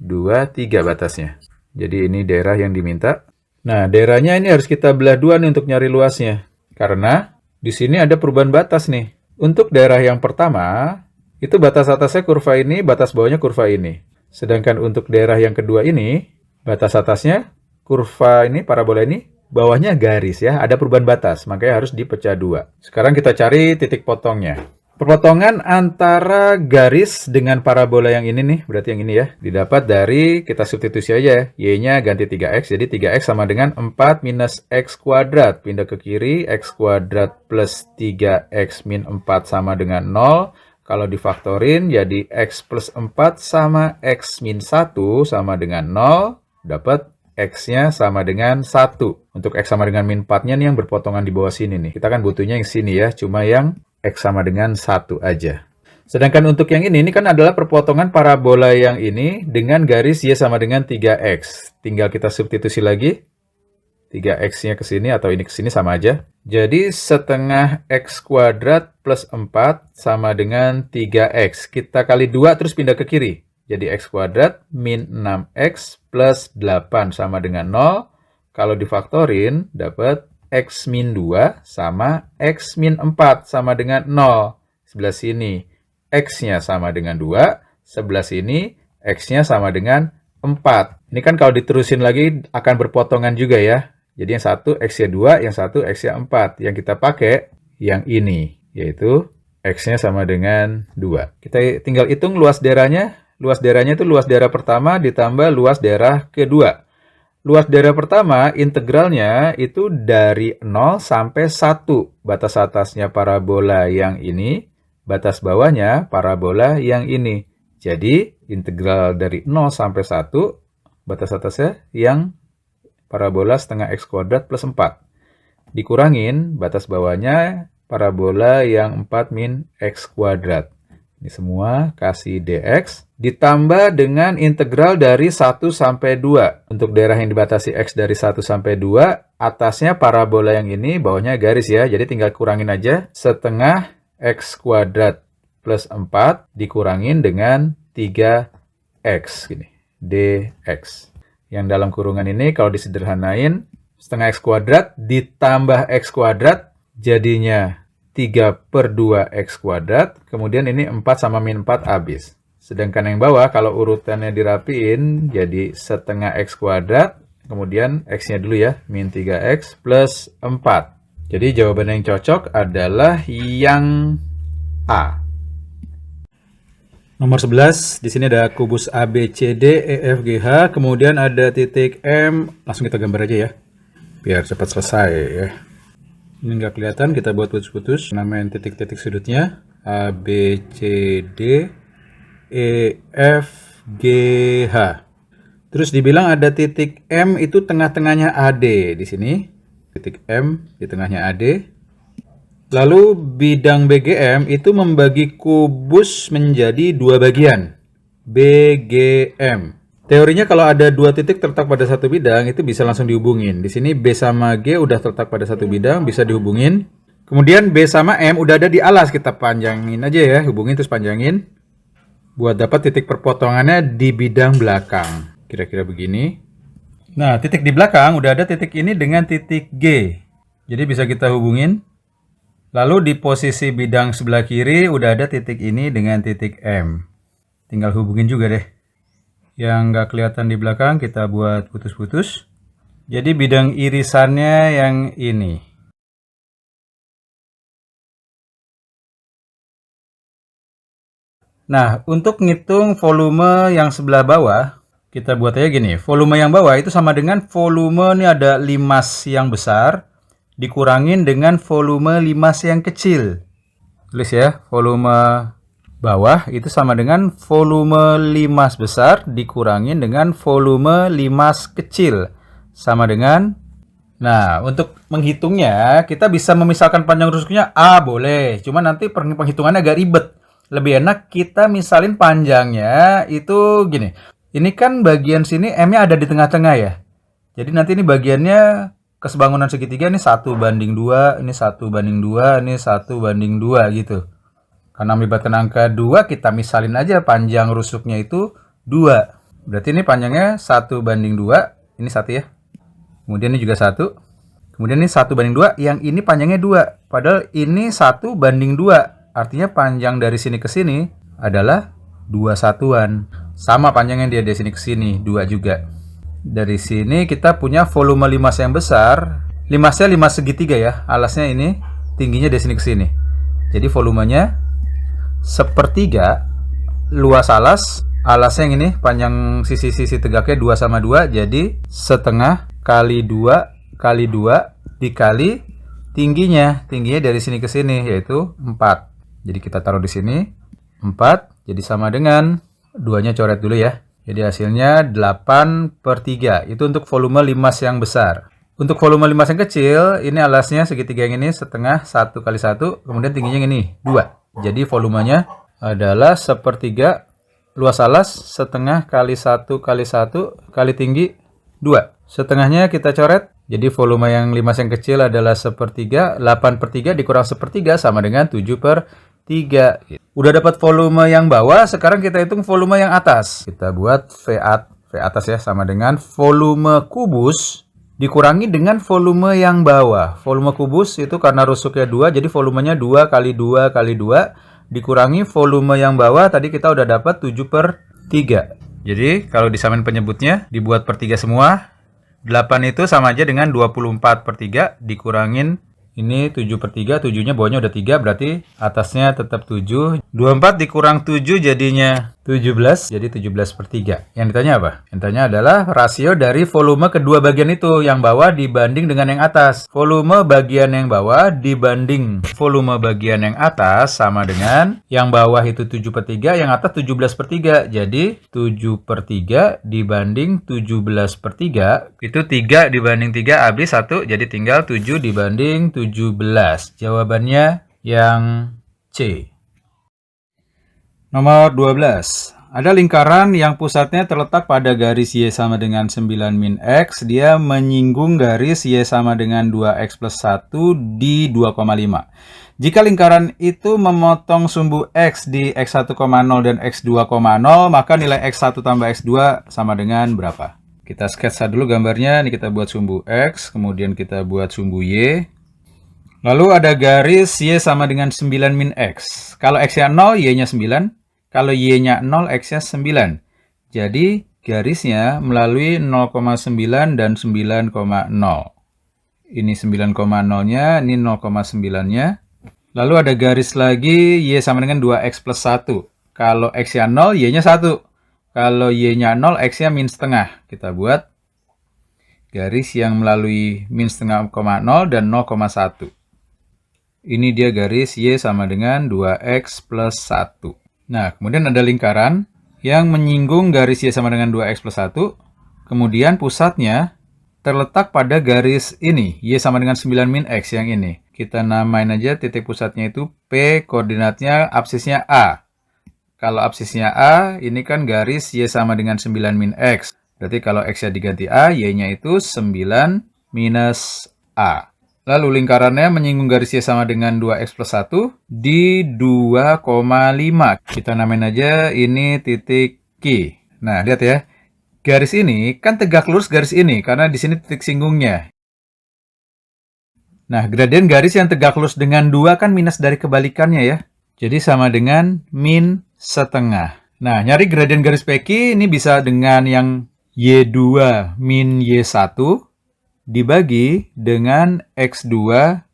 2, 3 batasnya. Jadi ini daerah yang diminta. Nah, daerahnya ini harus kita belah dua nih untuk nyari luasnya. Karena di sini ada perubahan batas nih. Untuk daerah yang pertama, itu batas atasnya kurva ini, batas bawahnya kurva ini. Sedangkan untuk daerah yang kedua ini, batas atasnya kurva ini, parabola ini, bawahnya garis ya, ada perubahan batas, makanya harus dipecah dua. Sekarang kita cari titik potongnya. Perpotongan antara garis dengan parabola yang ini nih, berarti yang ini ya, didapat dari, kita substitusi aja, y-nya ganti 3x, jadi 3x sama dengan 4 minus x kuadrat. Pindah ke kiri, x kuadrat plus 3x min 4 sama dengan 0. Kalau difaktorin, jadi x plus 4 sama x min 1 sama dengan 0, dapat x-nya sama dengan 1. Untuk x sama dengan min 4-nya nih yang berpotongan di bawah sini nih. Kita kan butuhnya yang sini ya, cuma yang x sama dengan 1 aja. Sedangkan untuk yang ini kan adalah perpotongan parabola yang ini dengan garis y sama dengan 3x. Tinggal kita substitusi lagi. 3x-nya ke sini atau ini ke sini sama aja. Jadi setengah x kuadrat plus 4 sama dengan 3x. Kita kali 2 terus pindah ke kiri. Jadi x kuadrat min 6x plus 8 sama dengan 0. Kalau difaktorin dapat x min 2 sama x min 4 sama dengan 0. Sebelah sini x-nya sama dengan 2. Sebelah sini x-nya sama dengan 4. Ini kan kalau diterusin lagi akan berpotongan juga ya. Jadi yang satu x-nya 2, yang satu x-nya 4. Yang kita pakai yang ini, yaitu x-nya sama dengan 2. Kita tinggal hitung luas daerahnya. Luas daerahnya itu luas daerah pertama ditambah luas daerah kedua. Luas daerah pertama, integralnya itu dari 0 sampai 1. Batas atasnya parabola yang ini, batas bawahnya parabola yang ini. Jadi, integral dari 0 sampai 1, batas atasnya yang parabola setengah x kuadrat plus 4. Dikurangin batas bawahnya parabola yang 4 min x kuadrat. Ini semua kasih dx. Ditambah dengan integral dari 1 sampai 2. Untuk daerah yang dibatasi x dari 1 sampai 2, atasnya parabola yang ini, bawahnya garis ya. Jadi tinggal kurangin aja. Setengah x kuadrat plus 4 dikurangin dengan 3x. Gini, dx. Yang dalam kurungan ini kalau disederhanain, setengah x kuadrat ditambah x kuadrat jadinya 3/2x kuadrat. Kemudian ini 4 sama min 4 habis. Sedangkan yang bawah kalau urutannya dirapiin jadi setengah x kuadrat. Kemudian x-nya dulu ya, min 3x plus 4. Jadi jawaban yang cocok adalah yang A. Nomor 11, di sini ada kubus A, B, C, D, E, F, G, H. Kemudian ada titik M. Langsung kita gambar aja ya, biar cepat selesai ya. Ini nggak kelihatan, kita buat putus-putus. Namain titik-titik sudutnya. A, B, C, D, E, F, G, H. Terus dibilang ada titik M itu tengah-tengahnya AD di sini. Titik M di tengahnya AD. Lalu bidang BGM itu membagi kubus menjadi dua bagian. BGM. Teorinya kalau ada dua titik terletak pada satu bidang itu bisa langsung dihubungin. Di sini B sama G udah terletak pada satu bidang, bisa dihubungin. Kemudian B sama M udah ada di alas, kita panjangin aja ya, hubungin terus panjangin. Buat dapat titik perpotongannya di bidang belakang. Kira-kira begini. Nah, titik di belakang udah ada titik ini dengan titik G. Jadi bisa kita hubungin. Lalu di posisi bidang sebelah kiri udah ada titik ini dengan titik M. Tinggal hubungin juga deh. Yang nggak kelihatan di belakang kita buat putus-putus. Jadi bidang irisannya yang ini. Nah, untuk ngitung volume yang sebelah bawah, kita buat aja gini. Volume yang bawah itu sama dengan volume, ini ada limas yang besar, dikurangin dengan volume limas yang kecil. Tulis ya, volume bawah itu sama dengan volume limas besar dikurangin dengan volume limas kecil. Sama dengan, nah untuk menghitungnya kita bisa memisahkan panjang rusuknya A boleh. Cuma nanti penghitungannya agak ribet. Lebih enak kita misalin panjangnya itu gini. Ini kan bagian sini M-nya ada di tengah-tengah ya. Jadi nanti ini bagiannya kesebangunan segitiga ini 1:2, ini 1:2, ini 1:2 gitu. Karena melibatkan angka 2, kita misalin aja panjang rusuknya itu 2. Berarti ini panjangnya 1:2, ini 1 ya. Kemudian ini juga 1. Kemudian ini 1:2, yang ini panjangnya 2. Padahal ini 1:2. Artinya panjang dari sini ke sini adalah 2 satuan. Sama panjangnya dia dari sini ke sini, 2 juga. Dari sini kita punya volume limas yang besar. Limasnya limas segitiga ya. Alasnya ini tingginya dari sini ke sini. Jadi volumenya sepertiga luas alas. Alasnya yang ini panjang sisi-sisi tegaknya 2/2. Jadi setengah kali 2 kali 2 dikali tingginya. Tingginya dari sini ke sini yaitu 4. Jadi kita taruh di sini 4. Jadi sama dengan 2-nya coret dulu ya. Jadi hasilnya 8/3. Itu untuk volume limas yang besar. Untuk volume limas yang kecil, ini alasnya segitiga yang ini setengah 1 kali 1. Kemudian tingginya yang ini 2. Jadi volumenya adalah sepertiga luas alas setengah kali 1 kali 1 kali tinggi 2. Setengahnya kita coret. Jadi volume yang limas yang kecil adalah sepertiga. 8/3 dikurang sepertiga sama dengan 7/3. Udah dapat volume yang bawah, sekarang kita hitung volume yang atas. Kita buat V atas ya, sama dengan volume kubus dikurangi dengan volume yang bawah. Volume kubus itu karena rusuknya 2, jadi volumenya 2 kali 2 kali 2 dikurangi volume yang bawah. Tadi kita udah dapat 7/3. Jadi kalau disamain penyebutnya dibuat per 3 semua. 8 itu sama aja dengan 24/3 dikurangin ini 7/3, 7-nya bawahnya udah 3, berarti atasnya tetap 7. 24 dikurang 7 jadinya 17, jadi 17/3. Yang ditanya apa? Yang ditanya adalah rasio dari volume kedua bagian itu, yang bawah dibanding dengan yang atas. Volume bagian yang bawah dibanding volume bagian yang atas sama dengan yang bawah itu 7/3, yang atas 17/3. Jadi 7/3 dibanding 17/3, itu 3 dibanding 3 habis 1, jadi tinggal 7 dibanding 17. Jawabannya yang C. Nomor 12. Ada lingkaran yang pusatnya terletak pada garis Y sama dengan 9 min X. Dia menyinggung garis Y sama dengan 2X plus 1 di 2,5. Jika lingkaran itu memotong sumbu X di X1,0 dan X2,0, maka nilai X1 tambah X2 sama dengan berapa? Kita sketsa dulu gambarnya. Ini kita buat sumbu X, kemudian kita buat sumbu Y. Lalu ada garis Y sama dengan 9 min X. Kalau X-nya 0, Y-nya 9. Kalau Y-nya 0, X-nya 9. Jadi garisnya melalui 0,9 dan 9,0. Ini 9,0-nya, ini 0,9-nya. Lalu ada garis lagi Y sama dengan 2X plus 1. Kalau X-nya 0, Y-nya 1. Kalau Y-nya 0, X-nya min setengah. Kita buat garis yang melalui min setengah 0 dan 0,1. Ini dia garis Y sama dengan 2X plus 1. Nah, kemudian ada lingkaran yang menyinggung garis Y sama dengan 2X plus 1. Kemudian pusatnya terletak pada garis ini, Y sama dengan 9 min X yang ini. Kita namain aja titik pusatnya itu P, koordinatnya absisnya A. Kalau absisnya A, ini kan garis Y sama dengan 9 min X. Berarti kalau X-nya diganti A, Y-nya itu 9 minus A. Lalu lingkarannya menyinggung garis Y sama dengan 2X plus 1 di 2,5. Kita namain aja ini titik Q. Nah, lihat ya. Garis ini kan tegak lurus garis ini, karena di sini titik singgungnya. Nah, gradien garis yang tegak lurus dengan 2 kan minus dari kebalikannya ya. Jadi sama dengan min setengah. Nah, nyari gradien garis PQ ini bisa dengan yang Y2 min Y1 dibagi dengan X2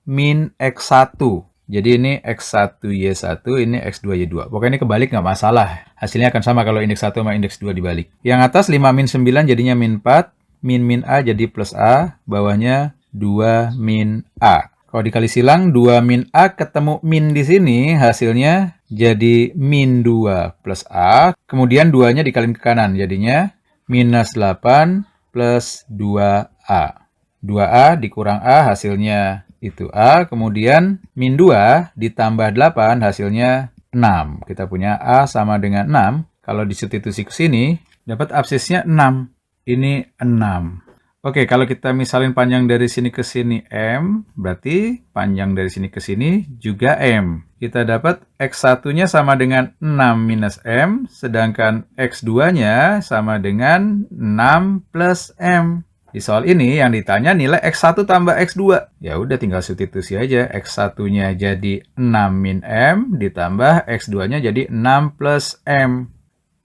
min X1. Jadi ini X1 Y1, ini X2 Y2. Pokoknya ini kebalik nggak masalah. Hasilnya akan sama kalau indeks 1 sama indeks 2 dibalik. Yang atas 5 min 9 jadinya min 4. Min A jadi plus A. Bawahnya 2 min A. Kalau dikali silang 2 min A ketemu min di sini. Hasilnya jadi min 2 plus A. Kemudian 2-nya dikaliin ke kanan. Jadinya minus 8 plus 2A. 2A dikurang A hasilnya itu A. Kemudian min 2 ditambah 8 hasilnya 6. Kita punya A sama dengan 6. Kalau disubstitusi ke sini, dapat absisnya 6. Ini 6. Oke, kalau kita misalin panjang dari sini ke sini M, berarti panjang dari sini ke sini juga M. Kita dapat X1-nya sama dengan 6 minus M, sedangkan X2-nya sama dengan 6 plus M. Di soal ini yang ditanya nilai X1 tambah X2. Ya udah tinggal substitusi aja. X1-nya jadi 6 min M, ditambah X2-nya jadi 6 plus M.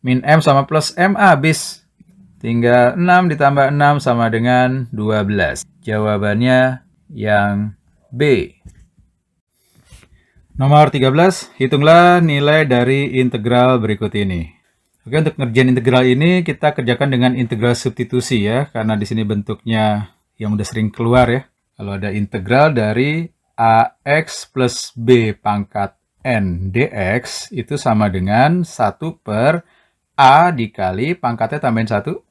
Min M sama plus M habis. Tinggal 6 ditambah 6 sama dengan 12. Jawabannya yang B. Nomor 13, hitunglah nilai dari integral berikut ini. Oke, untuk ngerjain integral ini kita kerjakan dengan integral substitusi ya, karena di sini bentuknya yang udah sering keluar ya. Kalau ada integral dari AX plus B pangkat N dx itu sama dengan 1 per A dikali pangkatnya tambahin 1.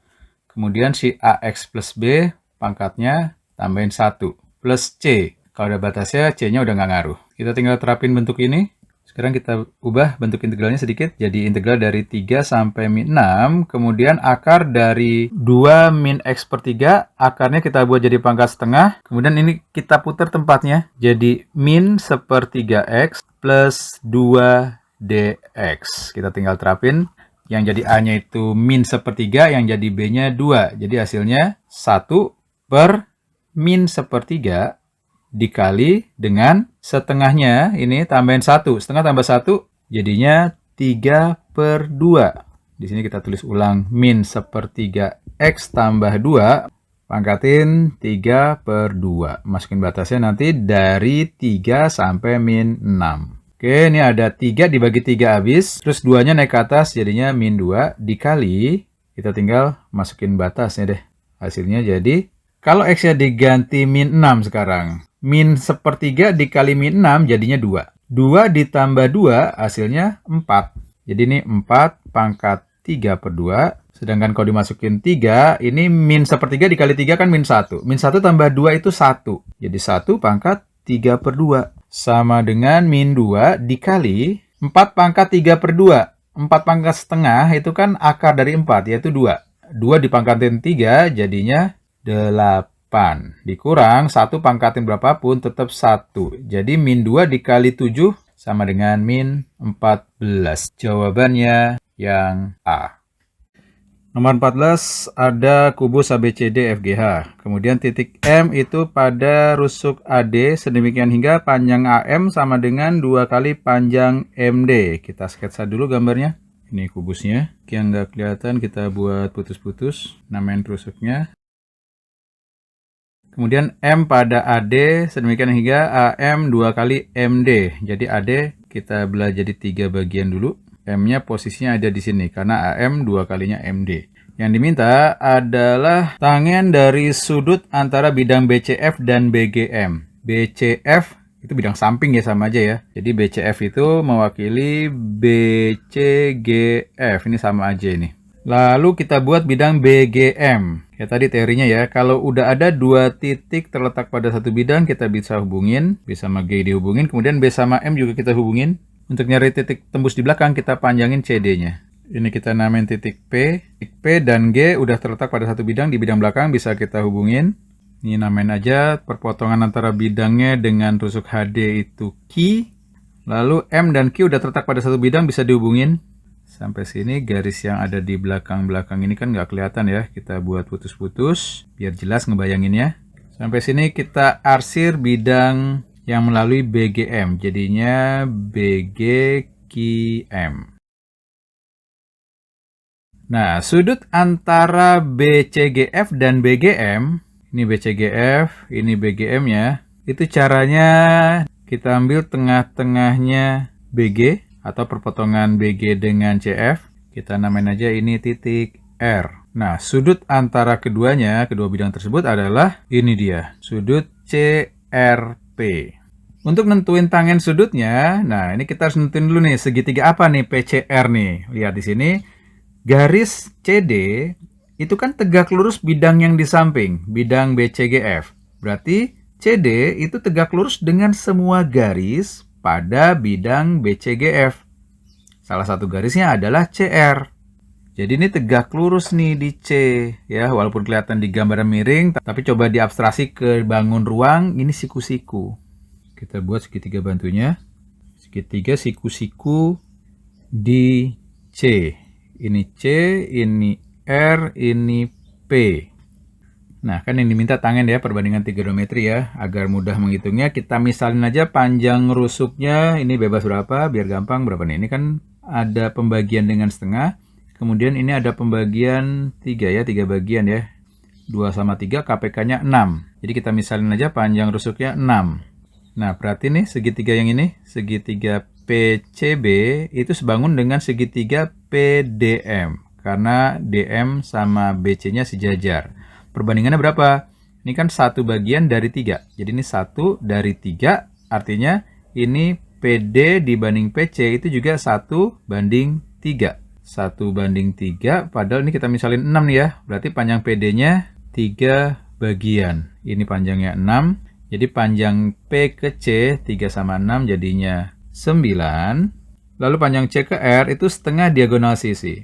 Kemudian si AX plus B pangkatnya tambahin 1 plus C. Kalau ada batasnya, C-nya udah nggak ngaruh. Kita tinggal terapin bentuk ini. Sekarang kita ubah bentuk integralnya sedikit. Jadi integral dari 3 sampai min 6. Kemudian akar dari 2 min X per 3. Akarnya kita buat jadi pangkat setengah. Kemudian ini kita putar tempatnya. Jadi min sepertiga X plus 2 dx. Kita tinggal terapin. Yang jadi A-nya itu min sepertiga, yang jadi B-nya 2. Jadi hasilnya 1 per min sepertiga dikali dengan setengahnya, ini tambahin 1. Setengah tambah 1, jadinya 3 per 2. Di sini kita tulis ulang min sepertiga X tambah 2, pangkatin 3 per 2. Masukin batasnya nanti dari 3 sampai min 6. Oke, ini ada 3 dibagi 3 habis. Terus 2-nya naik ke atas, jadinya min 2 dikali. Kita tinggal masukin batasnya deh. Hasilnya jadi, kalau X-nya diganti min 6 sekarang. Min sepertiga dikali min 6 jadinya 2. 2 ditambah 2 hasilnya 4. Jadi ini 4 pangkat 3 per 2. Sedangkan kalau dimasukin 3, ini min sepertiga dikali 3 kan min 1. Min 1 tambah 2 itu 1. Jadi 1 pangkat 3 per 2. Sama dengan min 2 dikali 4 pangkat 3 per 2. 4 pangkat setengah itu kan akar dari 4, yaitu 2. 2 dipangkatin 3 jadinya 8. Dikurang 1 pangkatin berapapun tetap 1. Jadi min 2 dikali 7 sama dengan min 14. Jawabannya yang A. Nomor 14 ada kubus ABCD FGH. Kemudian titik M itu pada rusuk AD sedemikian hingga panjang AM sama dengan 2 kali panjang MD. Kita sketsa dulu gambarnya. Ini kubusnya. Yang nggak kelihatan kita buat putus-putus. Namain rusuknya. Kemudian M pada AD sedemikian hingga AM 2 kali MD. Jadi AD kita belah jadi 3 bagian dulu. M-nya posisinya ada di sini karena AM 2 kalinya MD. Yang diminta adalah tangen dari sudut antara bidang BCF dan BGM. BCF itu bidang samping ya, sama aja ya. Jadi BCF itu mewakili BCGF. Ini sama aja ini. Lalu kita buat bidang BGM. Ya tadi teorinya ya, kalau udah ada 2 titik terletak pada satu bidang, kita bisa hubungin. B sama G dihubungin, kemudian B sama M juga kita hubungin. Untuk nyari titik tembus di belakang, kita panjangin CD-nya. Ini kita namain titik P. Titik P dan G udah terletak pada satu bidang, di bidang belakang bisa kita hubungin. Ini namain aja perpotongan antara bidangnya dengan rusuk HD itu Q. Lalu M dan Q udah terletak pada satu bidang, bisa dihubungin. Sampai sini garis yang ada di belakang-belakang ini kan nggak kelihatan ya. Kita buat putus-putus biar jelas ngebayanginnya. Sampai sini kita arsir bidang yang melalui BGM. Jadinya BGQM. Nah, sudut antara BCGF dan BGM, ini BCGF, ini BGM-nya, itu caranya kita ambil tengah-tengahnya BG, atau perpotongan BG dengan CF. Kita namain aja ini titik R. Nah, sudut antara keduanya, kedua bidang tersebut adalah ini dia, sudut CRP. Untuk nentuin tangen sudutnya, nah ini kita harus nentuin dulu nih, segitiga apa nih PCR nih. Lihat di sini, garis CD itu kan tegak lurus bidang yang di samping, bidang BCGF. Berarti CD itu tegak lurus dengan semua garis pada bidang BCGF. Salah satu garisnya adalah CR. Jadi ini tegak lurus nih di C ya, walaupun kelihatan di gambaran miring, tapi coba diabstraksi ke bangun ruang, ini siku-siku. Kita buat segitiga bantunya. Segitiga siku-siku di C. Ini C, ini R, ini P. Nah, kan yang diminta tangen ya, perbandingan trigonometri ya. Agar mudah menghitungnya, kita misalin aja panjang rusuknya, ini bebas berapa, biar gampang berapa nih. Ini kan ada pembagian dengan setengah. Kemudian ini ada pembagian 3 ya, 3 bagian ya. 2 sama 3, KPK-nya 6. Jadi kita misalin aja panjang rusuknya 6. Nah, berarti nih segitiga yang ini, segitiga PCB itu sebangun dengan segitiga PDM. Karena DM sama BC-nya sejajar. Perbandingannya berapa? Ini kan 1 bagian dari 3. Jadi ini 1 dari 3, artinya ini PD dibanding PC itu juga 1 banding 3. 1 banding 3, padahal ini kita misalin 6 nih ya. Berarti panjang PD-nya 3 bagian. Ini panjangnya 6. Jadi panjang P ke C, 3 sama 6 jadinya 9. Lalu panjang C ke R itu setengah diagonal sisi.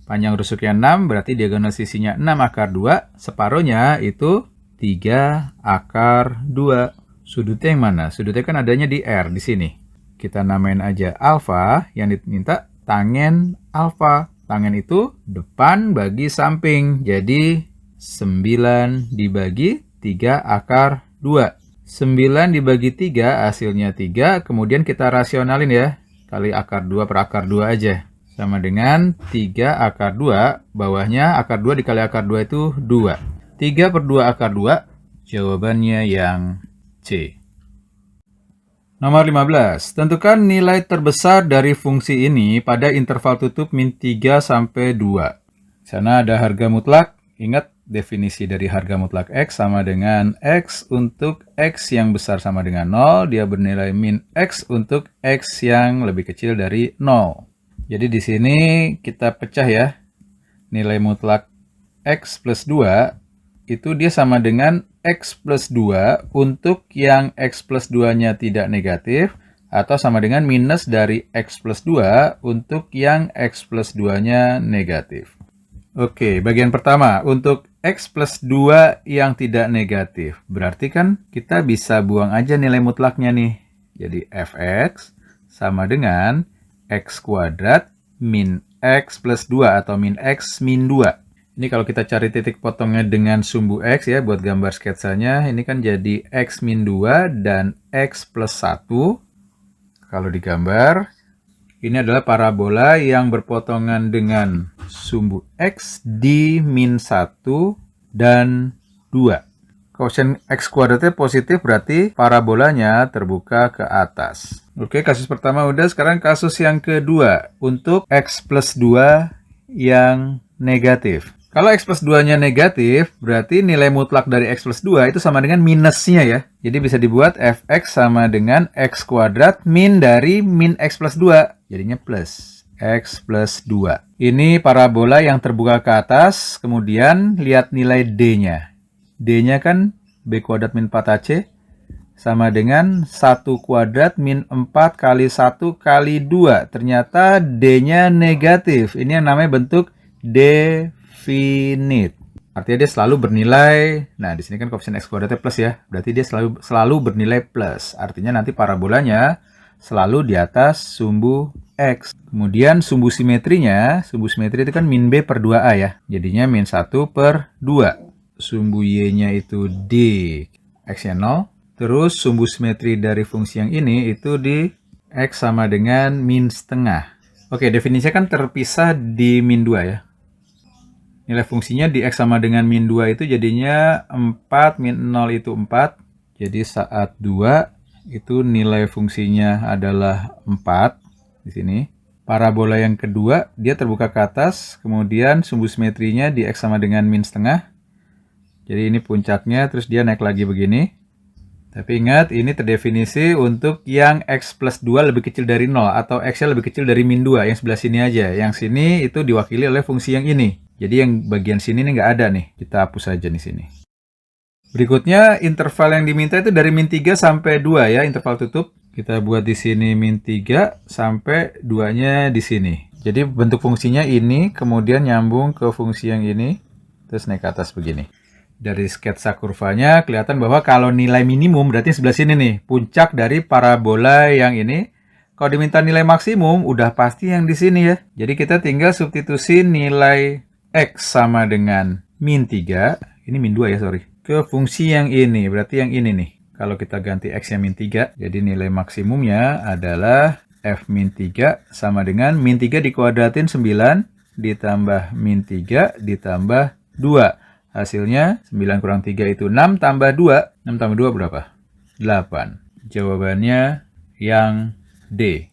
Panjang rusuknya 6, berarti diagonal sisinya 6 akar 2. Separuhnya itu 3 akar 2. Sudutnya yang mana? Sudutnya kan adanya di R, di sini. Kita namain aja alfa, yang diminta tangen alfa. Tangen itu depan bagi samping. Jadi 9 dibagi 3 akar 2. 9 dibagi 3 hasilnya 3. Kemudian kita rasionalin ya. Kali akar 2 per akar 2 aja. Sama dengan 3 akar 2. Bawahnya akar 2 dikali akar 2 itu 2. 3 per 2 akar 2. Jawabannya yang C. Nomor 15. Tentukan nilai terbesar dari fungsi ini pada interval tutup min 3 sampai 2. Di sana ada harga mutlak. Ingat definisi dari harga mutlak X sama dengan X untuk X yang besar sama dengan 0. Dia bernilai min X untuk X yang lebih kecil dari 0. Jadi di sini kita pecah ya. Nilai mutlak X plus 2 itu dia sama dengan X plus 2 untuk yang X plus 2-nya tidak negatif, atau sama dengan minus dari X plus 2 untuk yang X plus 2-nya negatif. Oke, bagian pertama, untuk X plus 2 yang tidak negatif. Berarti kan kita bisa buang aja nilai mutlaknya nih. Jadi Fx sama dengan X kuadrat min X plus 2 atau min X min 2. Ini kalau kita cari titik potongnya dengan sumbu X ya, buat gambar sketsanya, ini kan jadi X min 2 dan X plus 1. Kalau digambar, ini adalah parabola yang berpotongan dengan sumbu X di min 1 dan 2. Kosen X kuadratnya positif, berarti parabolanya terbuka ke atas. Oke, kasus pertama udah, sekarang kasus yang kedua. Untuk X plus 2 yang negatif. Kalau X plus 2-nya negatif, berarti nilai mutlak dari X plus 2 itu sama dengan minusnya ya. Jadi bisa dibuat Fx sama dengan X kuadrat min dari min X plus 2. Jadinya plus X plus 2. Ini parabola yang terbuka ke atas, kemudian lihat nilai D-nya. D-nya kan B kuadrat min 4AC sama dengan 1 kuadrat min 4 kali 1 kali 2. Ternyata D-nya negatif. Ini yang namanya bentuk definite. Artinya dia selalu bernilai, nah di sini kan koefisien X kuadratnya plus ya. Berarti dia selalu bernilai plus. Artinya nanti parabolanya selalu di atas sumbu X. Kemudian sumbu simetri itu kan min B per 2A ya. Jadinya min 1 per 2. Sumbu Y-nya itu di X-nya 0. Terus sumbu simetri dari fungsi yang ini itu di X sama dengan min setengah. Oke, definisinya kan terpisah di min 2 ya. Nilai fungsinya di X sama dengan min 2 itu jadinya 4, min 0 itu 4. Jadi saat 2 itu nilai fungsinya adalah 4 di sini. Parabola yang kedua dia terbuka ke atas, kemudian sumbu simetrinya di X sama dengan min setengah. Jadi ini puncaknya, terus dia naik lagi begini. Tapi ingat, ini terdefinisi untuk yang X plus 2 lebih kecil dari 0, atau X-nya lebih kecil dari min 2, yang sebelah sini aja. Yang sini itu diwakili oleh fungsi yang ini. Jadi yang bagian sini nih nggak ada nih. Kita hapus aja di sini. Berikutnya, interval yang diminta itu dari min 3 sampai 2 ya, interval tutup. Kita buat di sini min 3 sampai 2-nya di sini. Jadi bentuk fungsinya ini, kemudian nyambung ke fungsi yang ini, terus naik ke atas begini. Dari sketsa kurvanya kelihatan bahwa kalau nilai minimum berarti sebelah sini nih, puncak dari parabola yang ini. Kalau diminta nilai maksimum, udah pasti yang di sini ya. Jadi kita tinggal substitusi nilai X sama dengan min 3, ini min 2 ya, sorry, ke fungsi yang ini, berarti yang ini nih. Kalau kita ganti X-nya min 3, jadi nilai maksimumnya adalah F min 3 sama dengan min 3 dikuadratin 9, ditambah min 3 ditambah 2. Hasilnya 9 kurang 3 itu 6 tambah 2. 6 tambah 2 berapa? 8. Jawabannya yang D.